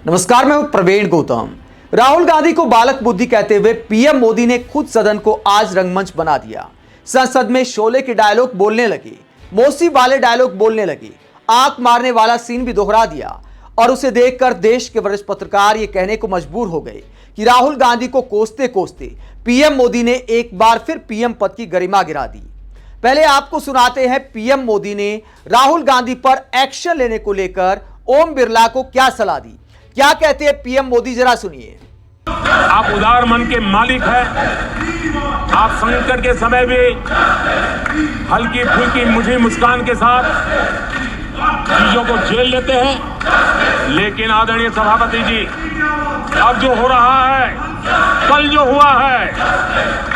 नमस्कार, मैं हूं प्रवीण गौतम। राहुल गांधी को बालक बुद्धि कहते हुए पीएम मोदी ने खुद सदन को आज रंगमंच बना दिया। संसद में शोले के डायलॉग बोलने लगे, मौसी वाले डायलॉग बोलने लगे, आंख मारने वाला सीन भी दोहरा दिया और उसे देखकर देश के वरिष्ठ पत्रकार ये कहने को मजबूर हो गए कि राहुल गांधी को कोसते कोसते पीएम मोदी ने एक बार फिर पीएम पद की गरिमा गिरा दी। पहले आपको सुनाते हैं पीएम मोदी ने राहुल गांधी पर एक्शन लेने को लेकर ओम बिरला को क्या सलाह दी। क्या कहते हैं पीएम मोदी, जरा सुनिए। आप उदार मन के मालिक हैं। आप संकट के समय भी हल्की फुल्की मुझे मुस्कान के साथ चीजों को झेल लेते हैं। लेकिन आदरणीय सभापति जी, अब जो हो रहा है, कल जो हुआ है,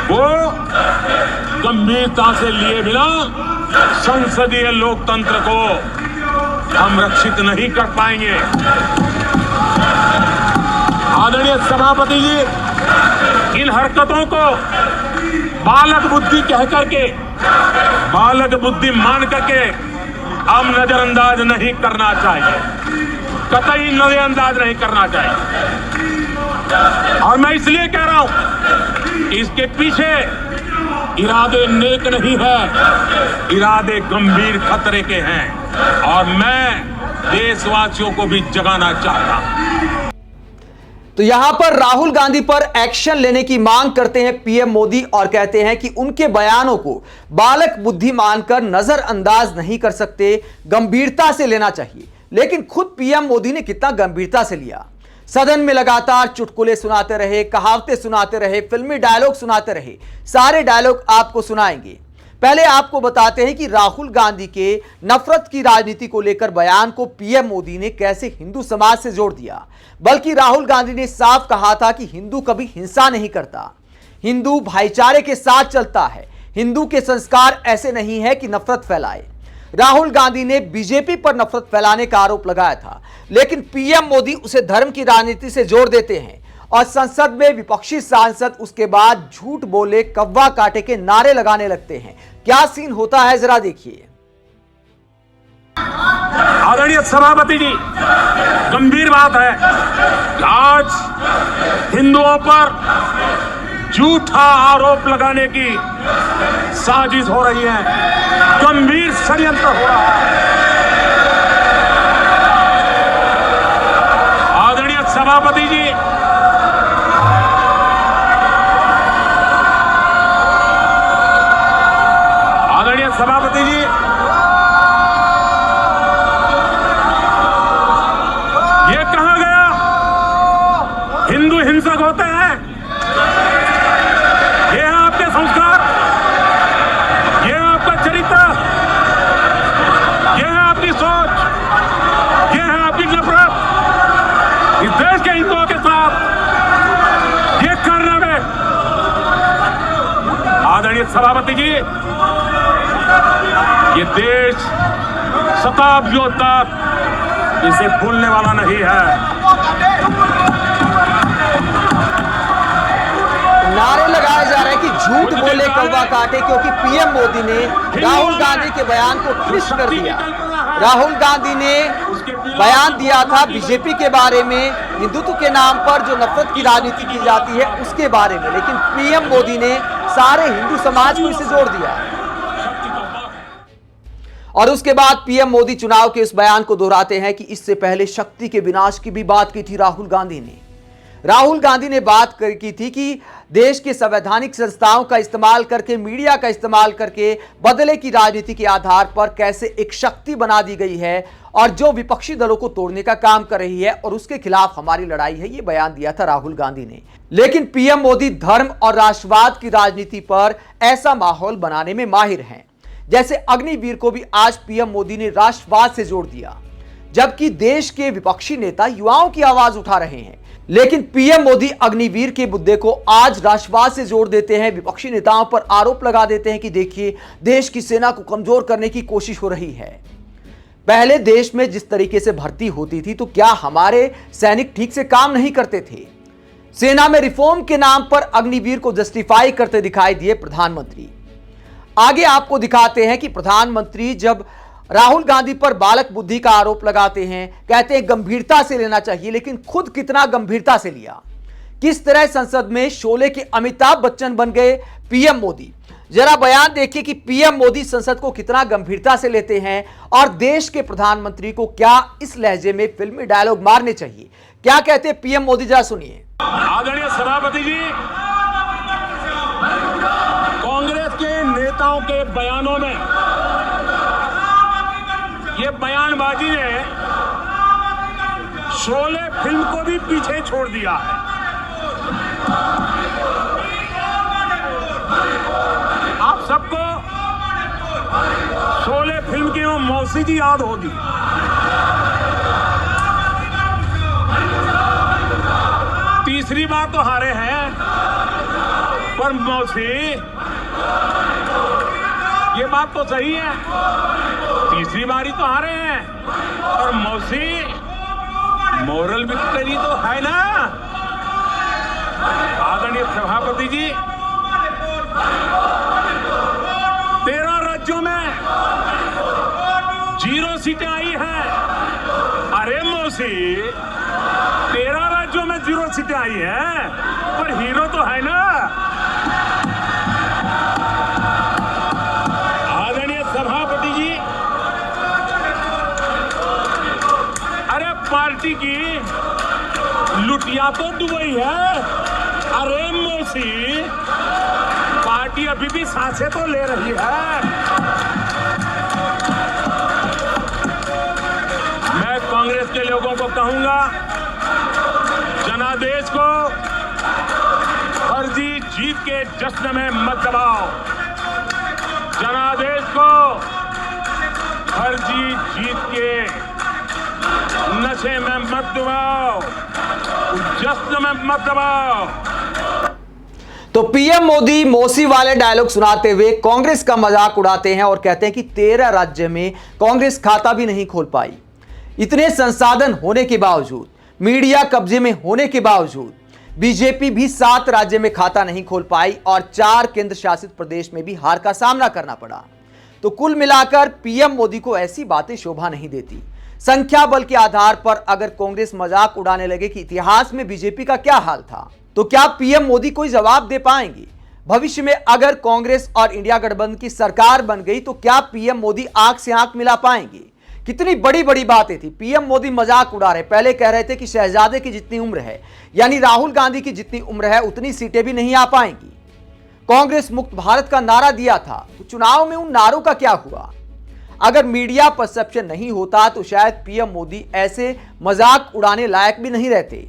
वो गंभीरता से लिए बिना संसदीय लोकतंत्र को हम रक्षित नहीं कर पाएंगे। आदरणीय सभापति जी, इन हरकतों को बालक बुद्धि कह करके, बालक बुद्धि मान करके हम नजरअंदाज नहीं करना चाहिए, कतई नजरअंदाज नहीं करना चाहिए। और मैं इसलिए कह रहा हूं, इसके पीछे इरादे नेक नहीं है, इरादे गंभीर खतरे के हैं और मैं देशवासियों को भी जगाना चाहता हूं। तो यहां पर राहुल गांधी पर एक्शन लेने की मांग करते हैं पीएम मोदी और कहते हैं कि उनके बयानों को बालक बुद्धि मानकर नजरअंदाज नहीं कर सकते, गंभीरता से लेना चाहिए। लेकिन खुद पीएम मोदी ने कितना गंभीरता से लिया। सदन में लगातार चुटकुले सुनाते रहे, कहावतें सुनाते रहे, फिल्मी डायलॉग सुनाते रहे। सारे डायलॉग आपको सुनाएंगे। पहले आपको बताते हैं कि राहुल गांधी के नफरत की राजनीति को लेकर बयान को पीएम मोदी ने कैसे हिंदू समाज से जोड़ दिया। बल्कि राहुल गांधी ने साफ कहा था कि हिंदू कभी हिंसा नहीं करता, हिंदू भाईचारे के साथ चलता है, हिंदू के संस्कार ऐसे नहीं है कि नफरत फैलाए। राहुल गांधी ने बीजेपी पर नफरत फैलाने का आरोप लगाया था, लेकिन पीएम मोदी उसे धर्म की राजनीति से जोड़ देते हैं और संसद में विपक्षी सांसद उसके बाद झूठ बोले कौवा काटे के नारे लगाने लगते हैं। क्या सीन होता है, जरा देखिए। आदरणीय सभापति जी, गंभीर बात है कि आज हिंदुओं पर झूठा आरोप लगाने की साजिश हो रही है, गंभीर षड्यंत्र हो रहा है। आदरणीय सभापति जी, आदरणीय सभापति जी, ये कहा गया हिंदू हिंसक होते हैं? ये है आपके संस्कार, ये है आपका चरित्र, ये है आपकी सोच, ये है आपकी नफरत इस देश के हिंदुओं के साथ, ये करने में। आदरणीय सभापति जी, ये देश शताब्दियों तक इसे भूलने वाला नहीं है। नारे लगाए जा रहे हैं कि झूठ बोले कौवा काटे, क्योंकि पीएम मोदी ने राहुल गांधी के बयान को ट्विस्ट कर दिया। राहुल गांधी ने बयान दिया था बीजेपी के बारे में, हिंदुत्व के नाम पर जो नफरत की राजनीति की जाती है उसके बारे में, लेकिन पीएम मोदी ने सारे हिंदू समाज को इससे जोड़ दिया। और उसके बाद पीएम मोदी चुनाव के इस बयान को दोहराते हैं कि इससे पहले शक्ति के विनाश की भी बात की थी राहुल गांधी ने। राहुल गांधी ने बात की थी कि देश के संवैधानिक संस्थाओं का इस्तेमाल करके, मीडिया का इस्तेमाल करके बदले की राजनीति के आधार पर कैसे एक शक्ति बना दी गई है और जो विपक्षी दलों को तोड़ने का काम कर रही है और उसके खिलाफ हमारी लड़ाई है। ये बयान दिया था राहुल गांधी ने। लेकिन पीएम मोदी धर्म और राष्ट्रवाद की राजनीति पर ऐसा माहौल बनाने में माहिर हैं। जैसे अग्निवीर को भी आज पीएम मोदी ने राष्ट्रवाद से जोड़ दिया, जबकि देश के विपक्षी नेता युवाओं की आवाज उठा रहे हैं। लेकिन पीएम मोदी अग्निवीर के मुद्दे को आज राष्ट्रवाद से जोड़ देते हैं, विपक्षी नेताओं पर आरोप लगा देते हैं कि देखिए देश की सेना को कमजोर करने की कोशिश हो रही है। पहले देश में जिस तरीके से भर्ती होती थी तो क्या हमारे सैनिक ठीक से काम नहीं करते थे? सेना में रिफॉर्म के नाम पर अग्निवीर को जस्टिफाई करते दिखाई दिए प्रधानमंत्री। आगे आपको दिखाते हैं कि प्रधानमंत्री जब राहुल गांधी पर बालक बुद्धि का आरोप लगाते हैं, कहते हैं गंभीरता से लेना चाहिए, लेकिन खुद कितना गंभीरता से लिया। किस तरह संसद में शोले के अमिताभ बच्चन बन गए पीएम मोदी। जरा बयान देखिए कि पीएम मोदी संसद को कितना गंभीरता से लेते हैं और देश के प्रधानमंत्री को क्या इस लहजे में फिल्मी डायलॉग मारने चाहिए। क्या कहते हैं पीएम मोदी, जरा सुनिए। आदरणीय सभापति जी, कांग्रेस के नेताओं के बयानों में ये बयानबाजी ने शोले फिल्म को भी पीछे छोड़ दिया है। आप सबको शोले फिल्म की वो मौसी जी याद होगी। तीसरी बार तो हारे हैं, पर मौसी, ये बात तो सही है, तीसरी बारी तो हारे हैं, और मौसी मोरल विक्ट्री तो है ना। आदरणीय सभापति जी, 13 राज्यों में 0 सीटें आई हैं। अरे मौसी, 13 राज्यों में 0 सीटें आई हैं, पर हीरो तो है ना। आदरणीय सभापति जी, अरे पार्टी की लुटिया तो दुबई है। अरे मौसी, पार्टी अभी भी सांसें तो ले रही है। मैं कांग्रेस के लोगों को कहूंगा, जनादेश को फर्जी जीत के जश्न में मत दबाओ। जनादेश को फर्जी जीत के नशे में मत दबाओ, जश्न में मत दबाओ। तो पीएम मोदी मौसी वाले डायलॉग सुनाते हुए कांग्रेस का मजाक उड़ाते हैं और कहते हैं कि 13 राज्य में कांग्रेस खाता भी नहीं खोल पाई। इतने संसाधन होने के बावजूद, मीडिया कब्जे में होने के बावजूद बीजेपी भी 7 राज्य में खाता नहीं खोल पाई और 4 केंद्र शासित प्रदेश में भी हार का सामना करना पड़ा। तो कुल मिलाकर पीएम मोदी को ऐसी बातें शोभा नहीं देती। संख्या बल के आधार पर अगर कांग्रेस मजाक उड़ाने लगे कि इतिहास में बीजेपी का क्या हाल था, तो क्या पीएम मोदी कोई जवाब दे पाएंगे? भविष्य में अगर कांग्रेस और इंडिया गठबंधन की सरकार बन गई तो क्या पीएम मोदी आंख से आंख मिला पाएंगे? कितनी बड़ी बड़ी बातें थी। पीएम मोदी मजाक उड़ा रहे, पहले कह रहे थे कि शहजादे की जितनी उम्र है, यानी राहुल गांधी की जितनी उम्र है, उतनी सीटें भी नहीं आ पाएंगी। कांग्रेस मुक्त भारत का नारा दिया था, तो चुनाव में उन नारों का क्या हुआ? अगर मीडिया परसेप्शन नहीं होता तो शायद पीएम मोदी ऐसे मजाक उड़ाने लायक भी नहीं रहते।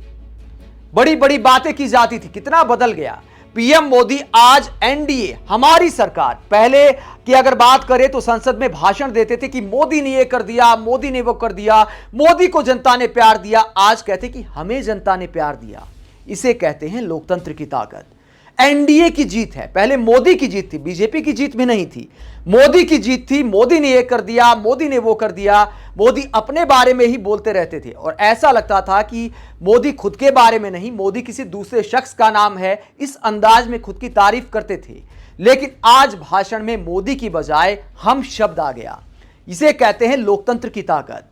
बड़ी बड़ी बातें की जाती थी, कितना बदल गया। पीएम मोदी आज एनडीए हमारी सरकार, पहले की अगर बात करें तो संसद में भाषण देते थे कि मोदी ने ये कर दिया, मोदी ने वो कर दिया, मोदी को जनता ने प्यार दिया। आज कहते कि हमें जनता ने प्यार दिया। इसे कहते हैं लोकतंत्र की ताकत। एनडीए की जीत है, पहले मोदी की जीत थी, बीजेपी की जीत भी नहीं थी, मोदी की जीत थी। मोदी ने ये कर दिया, मोदी ने वो कर दिया। मोदी अपने बारे में ही बोलते रहते थे और ऐसा लगता था कि मोदी खुद के बारे में नहीं, मोदी किसी दूसरे शख्स का नाम है, इस अंदाज में खुद की तारीफ करते थे। लेकिन आज भाषण में मोदी की बजाय हम शब्द आ गया। इसे कहते हैं लोकतंत्र की ताकत।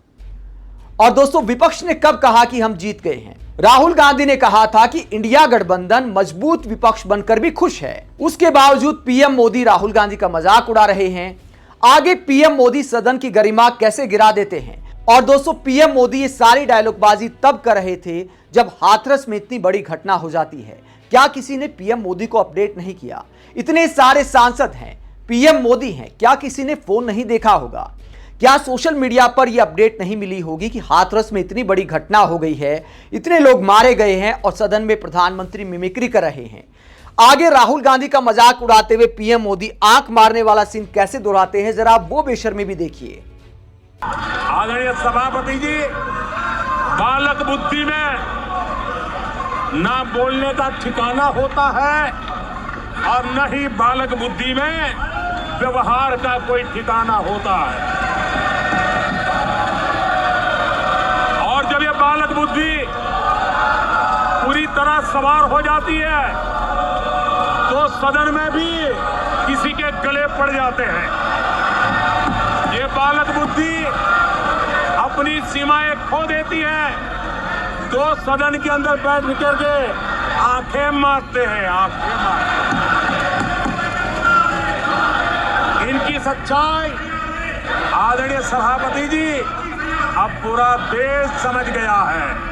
और दोस्तों, विपक्ष ने कब कहा कि हम जीत गए हैं? राहुल गांधी ने कहा था कि इंडिया गठबंधन मजबूत विपक्ष बनकर भी खुश है। उसके बावजूद पीएम मोदी राहुल गांधी का मजाक उड़ा रहे हैं। आगे पीएम मोदी सदन की गरिमा कैसे गिरा देते हैं। और दोस्तों, पीएम मोदी ये सारी डायलॉगबाजी तब कर रहे थे जब हाथरस में इतनी बड़ी घटना हो जाती है। क्या किसी ने पीएम मोदी को अपडेट नहीं किया? इतने सारे सांसद हैं, पीएम मोदी हैं, क्या किसी ने फोन नहीं देखा होगा? क्या सोशल मीडिया पर यह अपडेट नहीं मिली होगी कि हाथरस में इतनी बड़ी घटना हो गई है, इतने लोग मारे गए हैं और सदन में प्रधानमंत्री मिमिक्री कर रहे हैं? आगे राहुल गांधी का मजाक उड़ाते हुए पीएम मोदी आंख मारने वाला सीन कैसे दोहराते हैं, जरा वो बेशर्मी भी देखिए। आदरणीय सभापति जी, बालक बुद्धि में ना बोलने का ठिकाना होता है और न ही बालक बुद्धि में व्यवहार का कोई ठिकाना होता है। और जब ये बालक बुद्धि पूरी तरह सवार हो जाती है तो सदन में भी किसी के गले पड़ जाते हैं। ये बालक बुद्धि अपनी सीमाएं खो देती है तो सदन के अंदर बैठ करके आंखें मारते हैं, आंखें मारते। इनकी सच्चाई आदरणीय सभापति जी अब पूरा देश समझ गया है।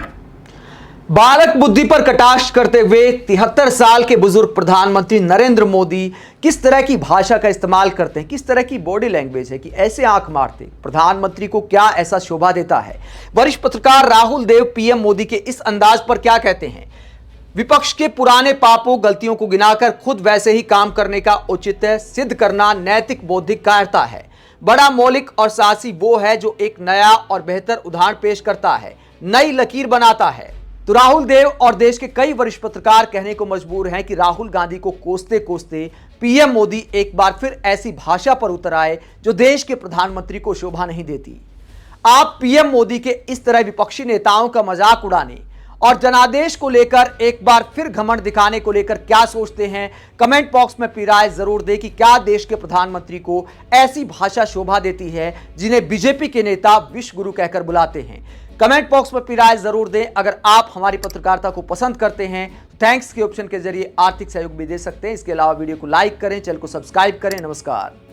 बालक बुद्धि पर कटाक्ष करते हुए 73 साल के बुजुर्ग प्रधानमंत्री नरेंद्र मोदी किस तरह की भाषा का इस्तेमाल करते हैं, किस तरह की बॉडी लैंग्वेज है कि ऐसे आंख मारते प्रधानमंत्री को क्या ऐसा शोभा देता है। वरिष्ठ पत्रकार राहुल देव पीएम मोदी के इस अंदाज पर क्या कहते हैं। विपक्ष के पुराने पापों गलतियों को गिनाकर खुद वैसे ही काम करने का औचित्य सिद्ध करना नैतिक बौद्धिक कायरता है। बड़ा मौलिक और साहसी वो है जो एक नया और बेहतर उदाहरण पेश करता है, नई लकीर बनाता है। तो राहुल देव और देश के कई वरिष्ठ पत्रकार कहने को मजबूर हैं कि राहुल गांधी को कोसते कोसते पीएम मोदी एक बार फिर ऐसी भाषा पर उतर आए जो देश के प्रधानमंत्री को शोभा नहीं देती। आप पीएम मोदी के इस तरह विपक्षी नेताओं का मजाक उड़ाने और जनादेश को लेकर एक बार फिर घमंड दिखाने को लेकर क्या सोचते हैं, कमेंट बॉक्स में अपनी राय जरूर दें कि क्या देश के प्रधानमंत्री को ऐसी भाषा शोभा देती है जिन्हें बीजेपी के नेता विश्व गुरु कहकर बुलाते हैं। कमेंट बॉक्स में अपनी राय जरूर दें। अगर आप हमारी पत्रकारिता को पसंद करते हैं तो थैंक्स के ऑप्शन के जरिए आर्थिक सहयोग भी दे सकते हैं। इसके अलावा वीडियो को लाइक करें, चैनल को सब्सक्राइब करें। नमस्कार।